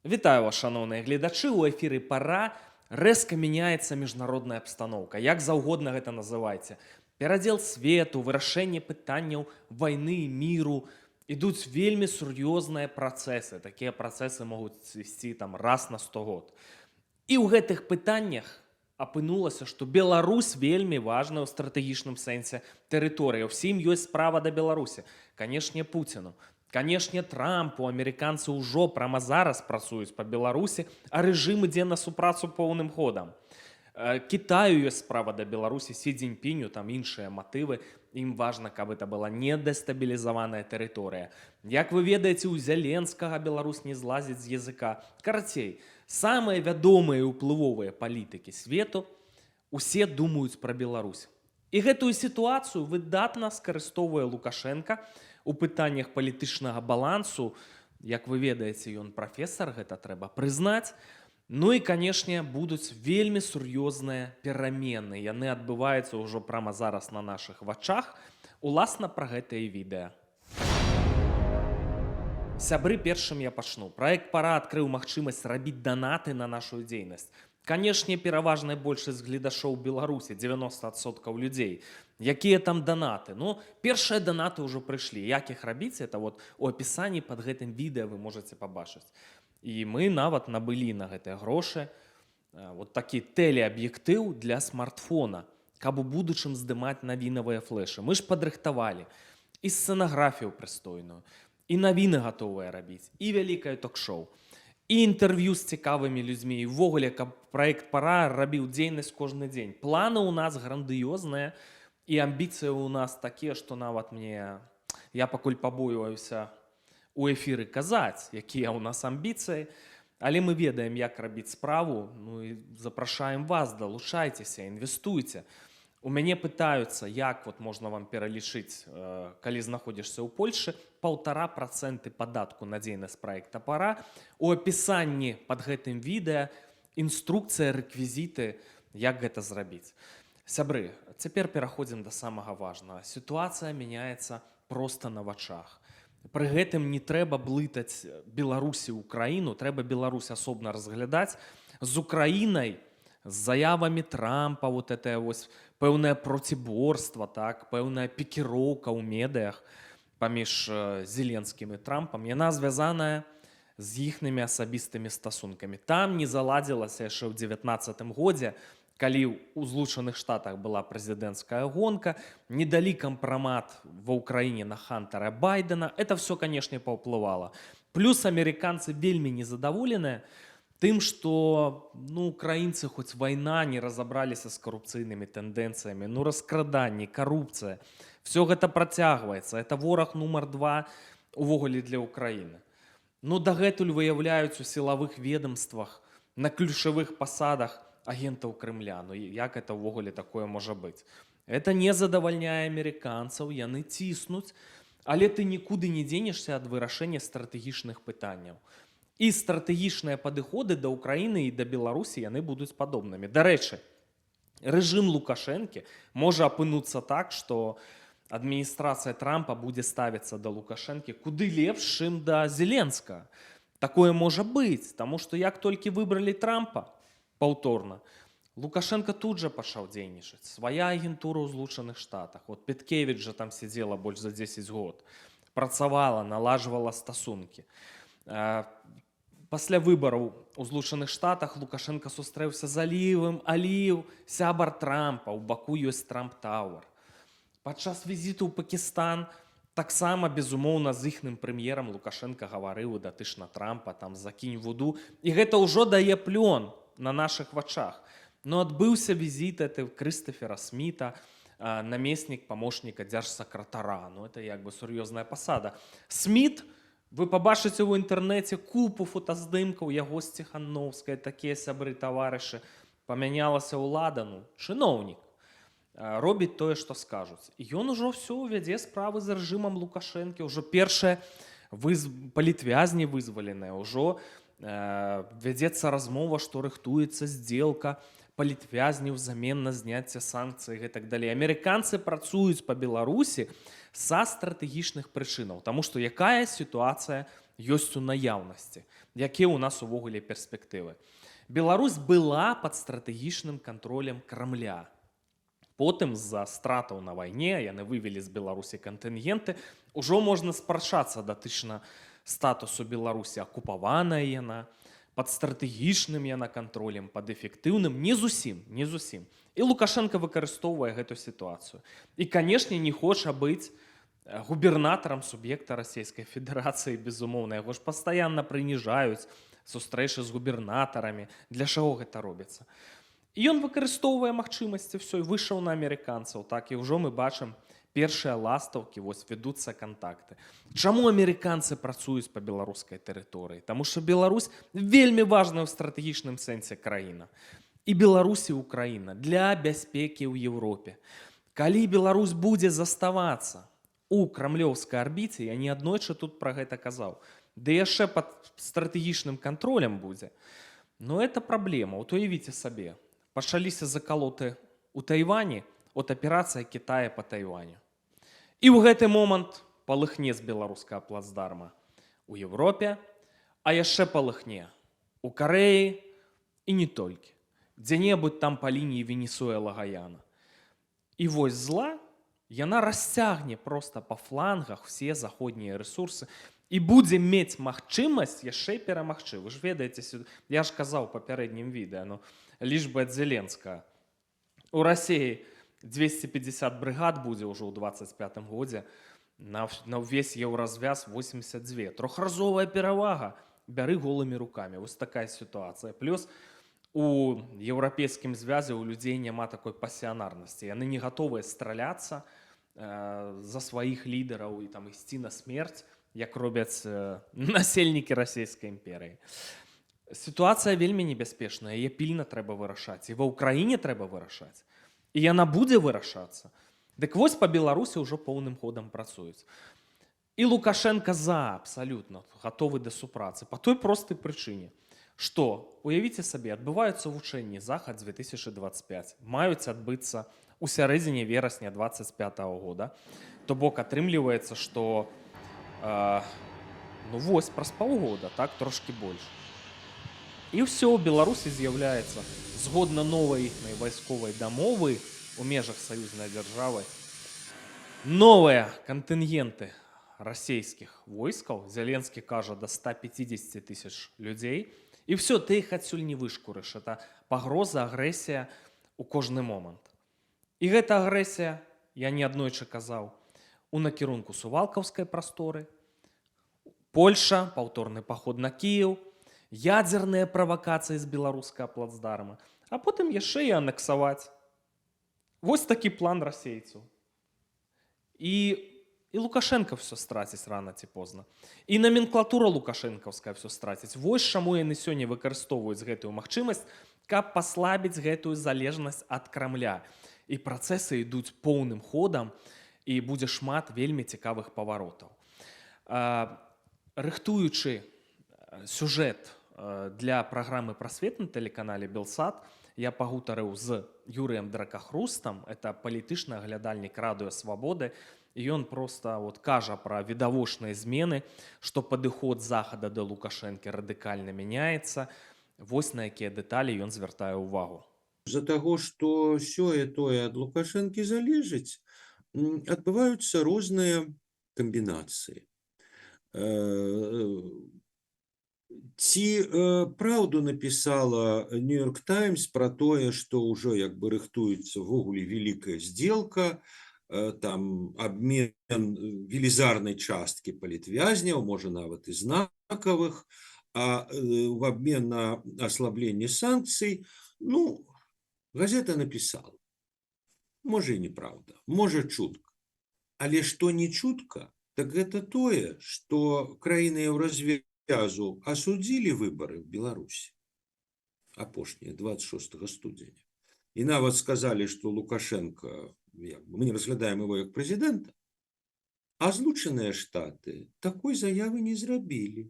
Вітаю вас, шановныя гледачы. У эфіры пара рэзка мяняецца міжнародная абстаноўка. Як заўгодна гэта называйце. Перадзел свету, вырашэнне пытанняў вайны, міру. Ідуць вельмі сур'ёзныя працэсы. Такія працэсы могуць ісці там раз на 100 год. І ў гэтых пытаннях апынулася, што Беларусь вельмі важная ў стратэгічным сэнсе тэрыторыя. Усім ёсць справа да Беларусі. Канешне, Пуціну. Канешне, Трампу, амерыканцы ўжо прама зараз працуюць па Беларусі, а рэжым ідзе на супрацу поўным ходам. Кітаю ёсць справа да Беларусі, Сі Цзіньпіню, там іншыя матывы. Ім важна, каб гэта была не дэстабілізаваная тэрыторыя. Як вы ведаеце, у Зяленскага Беларусь не злазіць з языка. Карацей, самыя вядомыя і ўплывовыя палітыкі свету усе думаюць пра Беларусь. І гэтую сітуацыю выдатна скарыстоўвае Лукашенка у пытаннях палітычнага балансу. Як вы ведаеце, ён прафесар, гэта трэба прызнаць. Ну і, канешне, будуць вельмі сур'ёзныя перамены. Яны адбываюцца ўжо прама зараз на нашых вачах. Уласна, пра гэта і відэа. Сябры, першым я пачну. Праект «Пара» адкрыў магчымасць рабіць данаты на нашу дзейнасць. Канешне, пераважная большасць гледашоў Беларусі, 90% людзей. Якія там данаты? Ну, першыя данаты ўжо прыйшлі. Як іх рабіць? Это вот у апісанні пад гэтым відэа вы можаце пабачыць. І мы нават набылі на гэтыя грошы вот такі тэлеаб'ектыў для смартфона, каб у будучым здымаць навінавыя флэшы. Мы ж падрыхтавалі і сцэнаграфію прыстойную, і навіны гатовыя рабіць, і вялікае ток-шоу, і інтэрв'ю з цікавымі людзьмі, і ўвогуле, каб праект «Пара» рабіў дзейнасць кожны дзень. Планы ў нас грандыёзныя, і амбіцыі ў нас такія, што нават я пакуль пабойваюся у эфіры казаць, якія ў нас амбіцыі, але мы ведаем, як рабіць справу, ну і запрашаем вас, далучайцеся, інвестуйце. У мяне пытаюцца, як вот можна вам пералічыць, калі знаходзішся ў Польшы, 1,5% падатку на дзейнасць праекта «Пара». У апісанні пад гэтым відэа інструкцыя, рэквізіты, як гэта зрабіць. Сябры, цяпер пераходзім да самага важнага. Сітуацыя мяняецца проста на вачах. Пры гэтым не трэба блытаць Беларусі і Украіну, трэба Беларусь асобна разглядаць. З Украінай, з заявамі Трампа, вот это вось пэўнае проціборства, так, пэўная пікіроўка ў медыях паміж Зеленскім і Трампам, яна звязаная з іхнымі асабістымі стасункамі. Там не заладзілася яшчэ ў 19 годзе, калі ў Злучаных Штатах была прэзідэнцкая гонка, не далі кампрамат ва ўкраіне на Хантара Байдена. Это все, канешне, паўплывала. Плюс амерыканцы вельмі незадаволеныя тым, што украінцы, хоць вайна, не разабраліся з карупцыйнымі тэндэнцыямі, раскраданні, карупцыя. Все гэта працягваецца. Это вораг нумар 2 увогуле для Украіны. Дагэтуль выяўляюць у сілавых ведомствах, на ключавых пасадах агентаў Крымля. Як это ўвогуле такое можа быць? Это не задавальняе амерыканцаў, яны ціснуць, але ты нікуды не дзенешся ад вырашэння стратэгічных пытанняў. І стратэгічныя падыходы да Ўкраіны і да Беларусі яны будуць падобнымі. Дарэчы, рэжым Лукашэнкі можа апынуцца так, што адміністрацыя Трампа будзе ставіцца да Лукашэнкі куды лепш, чым да Зеленскага. Такое можа быць, таму што як толькі выбралі Трампа паўторна, Лукашенко тут жа пачаў дзейнічаць. Свая агентура ў Злучаных Штатах. Вот Петкевіч жа там сидзела больш за 10 год. Працавала, налажвала стасункі. Пасля выбараў у Злучаных Штатах Лукашенко сустрэўся з Аліеў, сябар Трампа, у Баку ёсць Трамп-тауэр. Падчас візіту ў Пакістан таксама, безумоўна, з іхным прэм'ерам Лукашенко гаварыў датычна Трампа, там закінь вуду. І гэта ўжо дае плён на наших вачах. Адбыўся візіт Крыстафера Сміта, намеснік памочніка дзяржсакратара. Это як бы сур'ёзная пасада. Сміт, вы пабачыце ў інтэрнэце купу фотаздымкаў яго з Ціхановскай, такія сябры, таварышы. Памянялася ўлада, чыноўнік. Робіць тое, што скажуць. І ён ужо ўсё вядзе справы з рэжымам Лукашэнкі. Ужо першыя палітвязні вызваленыя, ужо вядзецца размова, што рыхтуецца здзелка палітвязняў взамен на зняцце санкцый і так далей. Амерыканцы працуюць па Беларусі са стратэгічных прычынаў, таму што якая сітуацыя ёсць у наяўнасці, якія ў нас увогуле перспектывы. Беларусь была пад стратэгічным кантролем Крамля. Потым з-за стратаў на вайне яны вывелі з Беларусі кантынгенты. Ужо можна спрачацца датычна статусу Беларусі, акупаваная яна, пад стратэгічным яна кантролем, пад эфектыўным, не зусім, не зусім. І Лукашенко выкарыстоўвае гэту сітуацыю. І, канешне, не хоча быць губернатарам суб'екта Расійскай Федэрацыі, безумоўна. Яго ж пастаянна прыніжаюць, сустрэчы з губернатарамі. Для чаго гэта робіцца? І ён выкарыстоўвае магчымасці, все, і выйшаў на амерыканцаў. Так, і ўжо мы бачым першыя ластаўкі, вось вядуцца кантакты. Чаму амерыканцы працуюць па беларускай тэрыторыі? Таму што Беларусь вельмі важная ў стратэгічным сэнсе краіна. І Беларусь і Украіна для бяспекі ў Еўропе. Калі Беларусь будзе заставацца у крамлёўскай арбіце, я неаднойчы тут пра гэта казаў, ды яшчэ пад стратэгічным кантролем будзе, но это праблема. Вот уявіце сабе, пачаліся закалоты ў Тайвані, от аперацыя Китая по Тайваню. І ў гэты момант палыхне з беларускага плацдарма у Европе, а яшчэ палыхне у Карэі і не толькі. Дзе-небудзь там па лініі Венесуэла-Гаяна. І вось зла, яна расцягне проста па флангах все заходнія рэсурсы і будзе мець магчымасць яшчэ перамагчы. Вы ж ведаеце, я ж казаў у папярэднім відэа, лічбы ад Зеленскага. У Расіі 250 брыгад будзе ўжо ў 25-м годзе, на ўвесь еўразвяз 82. Трохразовая перавага. Бяры голымі рукамі. Вось такая сітуацыя. Плюс у еўрапейскім звязе ў людзей няма такой пасіянарнасці. Яны не гатовыя страляцца за сваіх лідараў і там ісці на смерць, як робяць насельнікі Расійскай імперыі. Сітуацыя вельмі небяспечная, яе пільна трэба вырашаць. І ва ўкраіне трэба вырашаць. І яна будзе вырашацца. Дык вось па Беларусі ўжо поўным ходам працуюць. І Лукашенко за, абсалютна, гатовы да супрацы. Па той простай прычыне, што, уявіце сабе, адбываюцца вучэнні Захад-2025, маюць адбыцца у сярэдзіне верасня 25 года. То бок атрымліваецца, што вось праз паўгода, так, трошкі больш. І ўсё, у Беларусі з'яўляецца, згодна новай іхнай вайсковай дамовы у межах саюзнай дзяржавы, новыя кантынгенты расійскіх войскаў. Зеленскі кажа, да 150 тысяч людзей. І ўсё, ты іх адсюль не вышкурыш. Это пагроза, агрэсія у кожны момант. І гэта агрэсія, я неаднойчы казаў, у накірунку сувалкаўскай прасторы, Польша, паўторны паход на Кіеў, ядзерныя правакацыі з беларускага плацдарма, а потым яшчэ і анексаваць. Вось такі план расейцаў. І Лукашенко все страціць рана ці позна. І номенклатура лукашэнкаўская все страціць. Вось чаму яны сёння выкарыстоўваюць гэтую магчымасць, каб паслабіць гэтую залежнасць ад Крамля. І працэсы ідуць поўным ходам, і будзе шмат вельмі цікавых паваротаў. Рыхтуючы сюжэт для праграмы «Прасвет» на тэлеканале «Белсат», я пагутарыў з Юрыем Дракахрустам, это палітычны аглядальнік радыё «Свабоды», і ён проста кажа пра відавочныя змены, што падыход Захада да Лукашэнкі радыкальна мяняецца. Вось на якія дэталі ён звяртае ўвагу. З-за таго, што сёе-тое ад Лукашэнкі залежыць, адбываюцца розныя камбінацыі. Ці праўду напісала Нью-Йорк Таймс пра тое, што ўжо як бы рыхтуецца ввогуле вялікая здзелка, там абмен велізарнай часткі палітвязняў, можа нават і знакавых, а в абмен на аслабленне санкцый, газета напісала. Можа і неправда, можа чутка. Але што не чутка, так гэта тое, што краіны Еўразвязу асудзілі выбары в Беларусі. Апошнія 26 студзеня. І нават сказалі, што Лукашенко, мы не разглядаем его як прэзідэнта, а Злучаныя Штаты такой заявы не зрабілі.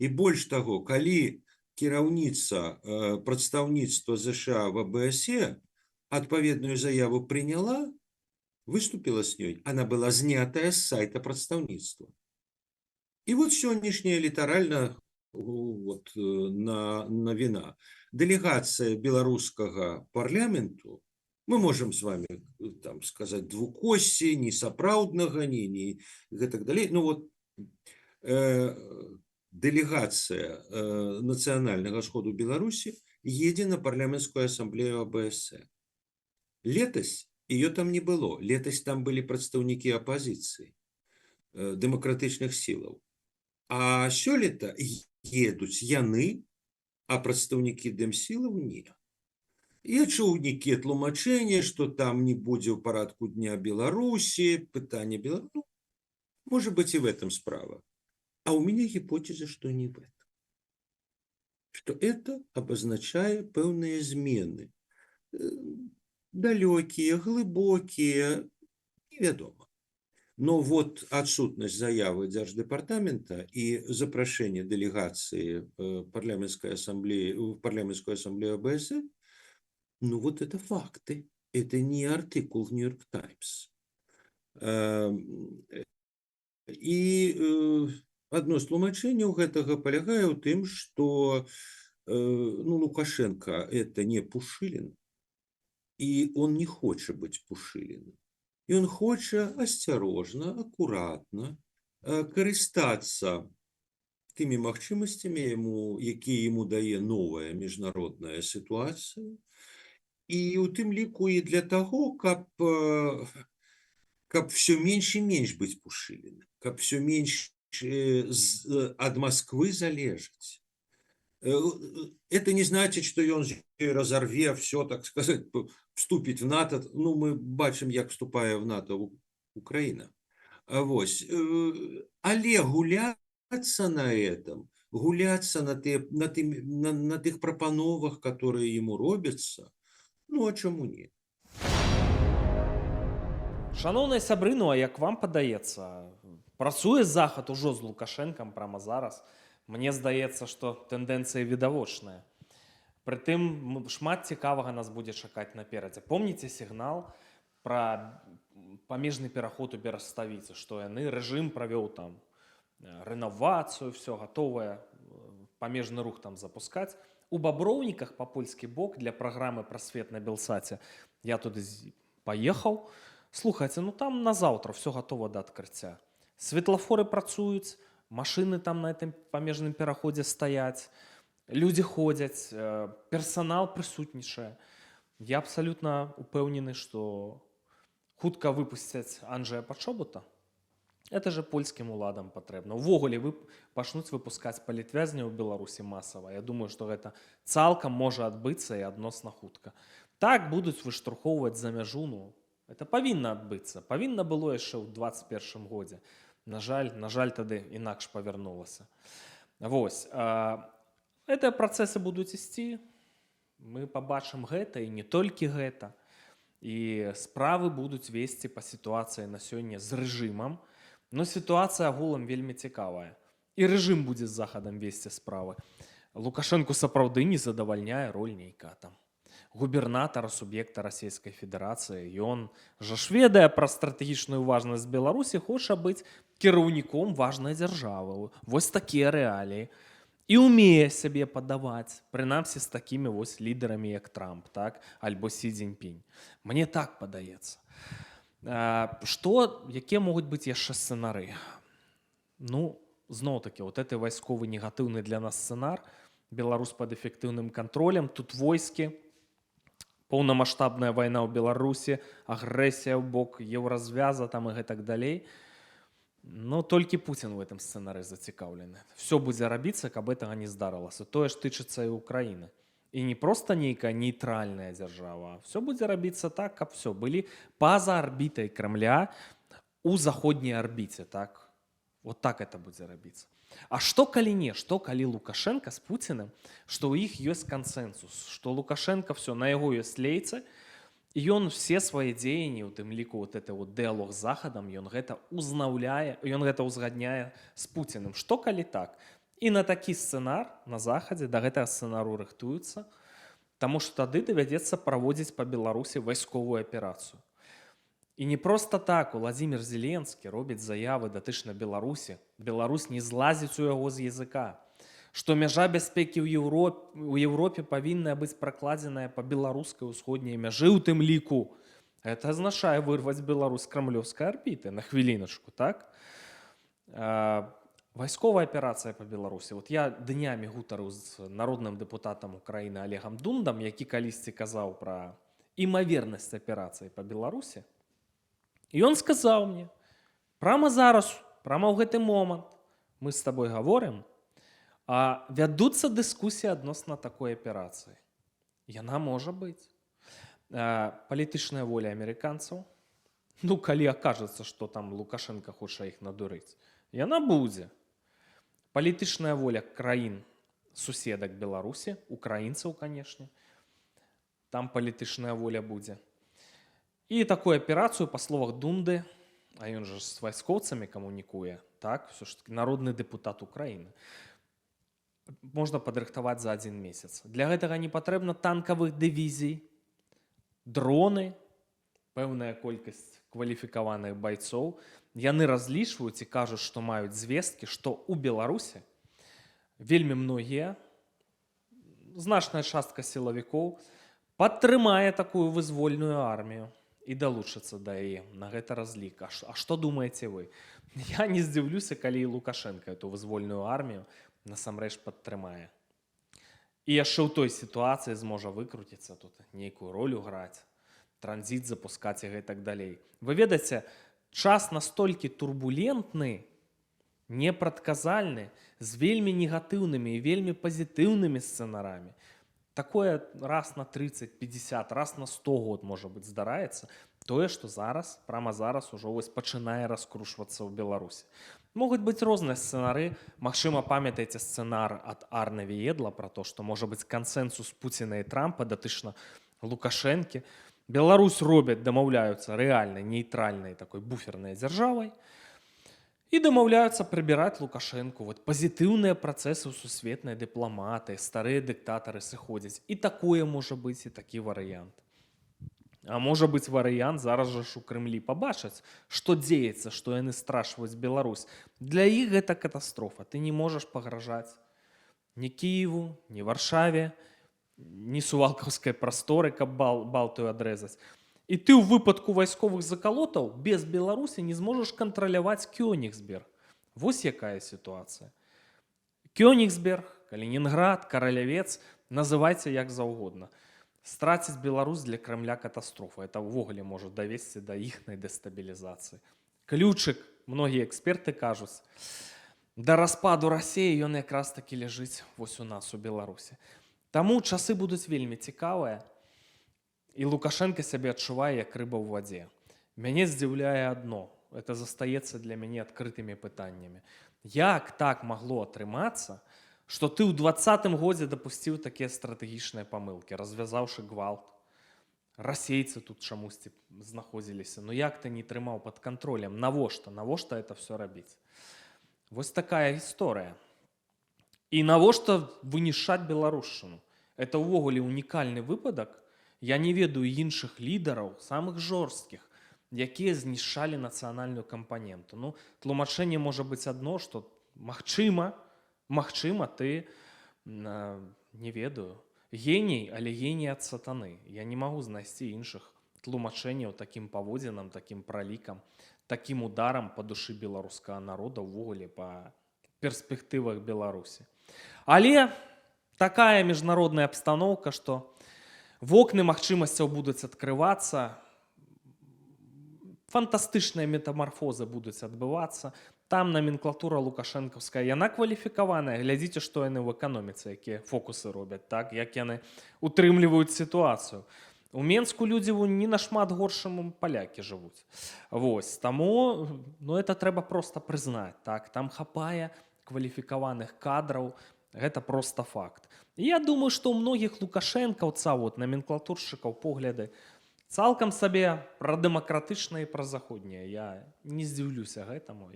І больш таго, калі кіраўніца прадстаўніцтва ЗША в АБСЕ адпаведную заяву прыняла, выступила с ней, она была знятая с сайта прадстаўніцтва. И вот сегодняшняя литерально вот, навіна. Делегация белорусского парламенту, мы можем с вами там сказать двукосси, не сапраўднага, не и так далее. Ну вот э, делегация национального сходу Беларуси едет на парламентскую ассамблею АБС. Летась ее там не было. Летась там были представники оппозиции, демократичных силов. А сёлета едуць яны, а прадстаўнікі дэмсілаў не. Я чуў нейкія тлумачэнні, што там не будзе ў парадку дня Беларусі, пытанне Беларусі. Ну, может быть, и в этом справа. А у меня гипотеза, что не в этом. Что это обозначает пэўныя змены. Далёкія, глыбокія, невядома. Но вот отсутность заявы Держдепартамента и запрошение делегации парламентской ассамблеи, в парламентскую ассамблею ОБСЕ, ну вот это факты. Это не артикул в Нью-Йорк Таймс. И одно з тлумачэнняў гэтага палягае ў тым, что ну, Лукашенко это не Пушилин, и он не хочет быть Пушилиным. И он хочет осторожно, аккуратно карыстацца тымі магчымасцямі, якія ему дае новая міжнародная ситуация, и у тым ліку і для того, каб все меньше и меньше быть Пушилиным, каб все меньше от Москвы залежать. Это не значит, что он разорве все, так сказать, вступить в НАТО. Ну, мы бачым, як вступае в НАТО Украина. Вось. Але гуляться на этом, гуляться на тых прапановах, которые ему робятся, ну, а чаму не? Шановныя сябры, ну а як вам падаецца, працуе захад ужо з Лукашэнкам прямо зараз? Мне здаецца, што тэндэнцыя відавочная. Прытым шмат цікавага нас будзе чакаць наперадзе. Помніце сігнал пра памежны пераход у Бераставіцы, што яны рэжым правёў там рэновацыю, все гатовае, памежны рух там запускаць. У Баброўніках па польскі бок для праграмы «Прасвет» на Белсаце я туды паехаў. Слухайце, ну там на заўтра все гатова да адкрыцця. Светлафоры працуюць, машыны там на гэтым памежным пераходзе стаяць, людзі ходзяць, персанал прысутнічае. Я абсалютна упэўнены, што хутка выпусцяць Анджэя Пачобута. Это же польскім уладам патрэбна. Увогуле пачнуць выпускаць палітвязняў у Беларусі масава. Я думаю, што гэта цалкам можа адбыцца і адносна хутка. Так будуць выштурхоўваць за мяжу, ну, это павінна адбыцца. Павінна было яшчэ ў 21 годзе. На жаль, тады інакш павярнулася. Вось. Гэтыя працэсы будуць ісці. Мы пабачым гэта і не толькі гэта. І справы будуць весці па сітуацыі на сёння з рэжымам. Но сітуацыя агулам вельмі цікавая. І рэжым будзе з захадам весці справы. Лукашэнку сапраўды не задавальняе роль нейка там губернатара суб'екта Расійскай Федэрацыі. Ён жа ж ведае пра стратэгічную важнасць Беларусі, хоча быць кіраўніком важнай дзяржавы. Вось такія рэаліі. І ўмее сябе падаваць, прынамсі з такімі вось лідарамі, як Трамп, так? Альбо Сі Цзіньпінь. Мне так падаецца. Якія могуць быць яшчэ сцэнары? Ну, зноў-такі, вот гэты вайсковы негатыўны для нас сцэнар, Беларусь пад эфектыўным кантролем, тут войскі, поўнамаштабная вайна ў Беларусі, агрэсія ў бок еўразвяза там і гэтак далей. Но толькі Пуцін у гэтым сцэнары зацікаўлены. Все будзе рабіцца, каб гэтага не здарылася. Тое ж тычыцца і Украіны. І не проста нейкая нейтральная дзяржава, а все будзе рабіцца так, каб все былі па-за арбітай Крамля у заходняй арбіце, так? Вот так это будзе рабіцца. А што калі не? Што калі Лукашенко з Пуціным, што ў іх ёсць кансэнсус, што Лукашенко все, на яго ёсць лейцы, і ён все свае дзеянні, у тым ліку вот это вот дыалог з захадам, ён гэта узнаўляе, ён гэта ўзгадняе з Пуціным. Што калі так? І на такі сцэнар на захадзе да гэтага сцэнару рыхтуюцца, таму што тады давядзецца праводзіць па Беларусі вайсковую аперацыю. І не просто так Уладзімір Зеленскі робіць заявы датычна Беларусі. Беларусь не злазіць у яго з языка. Што мяжа бяспекі ў Еўропе павінна быць пракладзеная па беларускай усходняй мяжы ў тым ліку. Это азначае вырваць Беларусь з крамлёўскай арбіты на хвіліначку, так? Вайсковая аперацыя па Беларусі. Вот я днямі гутарыў з народным дэпутатам Украіны Олегам Дундам, які калісьці казаў пра імавернасць аперацыі па Беларусі. І ён сказаў мне, прама зараз, прама ў гэты момант мы з табой гаворым, а вядуцца дыскусіі адносна такой аперацыі. Яна можа быць. Палітычная воля амерыканцаў, ну, калі акажацца, што там Лукашенко хоча іх надурыць, яна будзе. Палітычная воля краін суседак Беларусі, украінцаў, канешне, там палітычная воля будзе. І такую аперацыю, па словах Дунды, а ён жа з вайскоўцамі камунікуе, так, ўсё ж таки народны дэпутат Украіны, можна падрыхтаваць за 1 месяц. Для гэтага не патрэбна танкавых дывізій, дроны, пэўная колькасць кваліфікаваных байцоў. Яны разлічваюць і кажуць, што маюць звесткі, што ў Беларусі вельмі многія, значная частка сілавікоў падтрымае такую вызвольную армію і далучыцца да яе. На гэта разлік. А што думаеце вы? Я не здзіўлюся, калі і Лукашенко эту вызвольную армію насамрэч падтрымае. І яшчэ ў той сітуацыі зможа выкруціцца тут, нейкую ролю граць, транзіт запускаць і гэтак далей. Вы ведаеце, час настолькі турбулентны, непрадказальны, з вельмі негатыўнымі і вельмі пазітыўнымі сцэнарамі. Такое раз на 30, 50, раз на 100 год, можа быць, здараецца. Тое, што зараз, прямо зараз ужо вось пачынае раскрушвацца ў Беларусі. Могуць быць розныя сцэнары. Магчыма, памятаеце сцэнар ад Арне Віедла пра то, што можа быць кансэнсус Пуціна і Трампа датычна Лукашэнкі. Беларусь робяць, дамаўляюцца рэальнай, нейтральнай такой буфернай дзяржавай і дамаўляюцца прыбіраць Лукашэнку. Вот пазітыўныя працэсы ў сусветнай дыпламатыі, старыя дыктатары сыходзяць. І такое можа быць, і такі варыянт. А можа быць варыянт, зараз жа ж у Крымлі пабачаць, што дзеецца, што яны страшваюць Беларусь. Для іх гэта катастрофа. Ты не можаш пагражаць ні Кіеву, ні Варшаве, ні сувалкаўскай прасторы, каб Балтыю адрэзаць. І ты ў выпадку вайсковых закалотаў без Беларусі не зможаш кантраляваць Кёнігсберг. Вось якая сітуацыя. Кёнігсберг, Калінінград, Каралявец, называйце як заўгодна. Страціць Беларусь для Крамля катастрофа. Это ўвогуле можа давесці да іхнай дэстабілізацыі. Ключык, многія эксперты кажуць, да распаду Расіі ён якраз такі ляжыць вось у нас у Беларусі. Таму часы будуць вельмі цікавыя, і Лукашенко сябе адчувае як рыба ў вадзе. Мяне здзіўляе адно, это застаецца для мяне адкрытымі пытаннямі. Як так магло атрымацца, што ты ў 2020 годзе дапусціў такія стратэгічныя памылкі, развязаўшы гвалт? Расейцы тут чамусьці знаходзіліся. Ну як ты не трымаў пад кантролем? Навошта? Навошта это все рабіць? Вось такая гісторыя. І навошта вынішаць беларушчыну? Это ўвогуле унікальны выпадак. Я не ведаю іншых лідараў, самых жорсткіх, якія знішчалі нацыянальную кампаненту. Ну, тлумачэнне можа быць адно, што магчыма, ты, не ведаю, геній, але геній ад сатаны. Я не магу знайсці іншых тлумачэнняў такім паводзінам, такім пралікам, такім ударам па душы беларускага народа ўвогуле па перспектывах Беларусі. Але такая міжнародная абстаноўка, што вокны магчымасцяў будуць адкрывацца, фантастычныя метамарфозы будуць адбывацца. Там номенклатура лукашэнкаўская, яна кваліфікаваная. Глядзіце, што яны ў эканоміцы, якія фокусы робяць, так? Як яны утрымліваюць сітуацыю. У Менску людзі не нашмат горшым палякі жывуць. Вось, таму, ну, это трэба проста прызнаць, так? Там хапае кваліфікаваных кадраў, гэта проста факт. І я думаю, што ў многіх лукашэнкаўцаў, номенклатуршчыкаў погляды цалкам сабе прадэмакратычныя і празаходнія. Я не здзіўлюся гэтаму.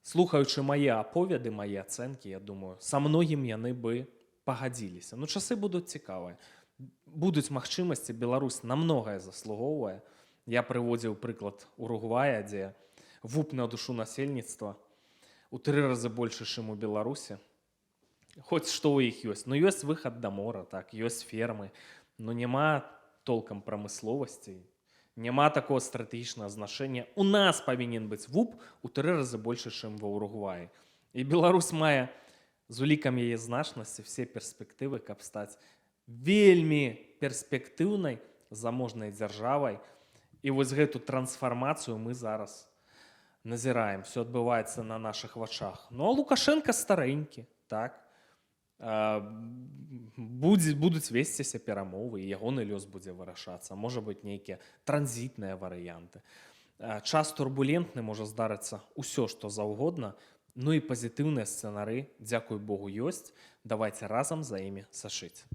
Слухаючы мае аповеды, мае ацэнкі, я думаю, са многім яны бы пагадзіліся. Ну, часы будуць цікавыя. Будуць магчымасці, Беларусь на многае заслугоўвае. Я прыводзіў прыклад Уругвая, дзе ВУП на душу насельніцтва у 3 разы большы, чым у Беларусі. Хоць што ў іх ёсць. Ну, ёсць выхад да мора, так, ёсць фермы, но няма толкам прамысловасці, няма такого стратэгічнага значэння. У нас павінен быць ВУП у 3 разы большы, чым ва Уругваі. І Беларусь мае з улікам яе значнасці все перспектывы, каб стаць вельмі перспектыўнай заможнай дзяржавай. І вось гэту трансфармацыю мы зараз назіраем. Все адбываецца на нашых вачах. Ну, а Лукашенко старэнькі, так? Будуць весціся перамовы, і ягоны лёс будзе вырашацца. Можа быць, нейкія транзітныя варыянты. Час турбулентны, можа здарыцца ўсё, што заўгодна. Ну і пазітыўныя сцэнары, дзякуй Богу, ёсць. Давайце разам за імі сашыць.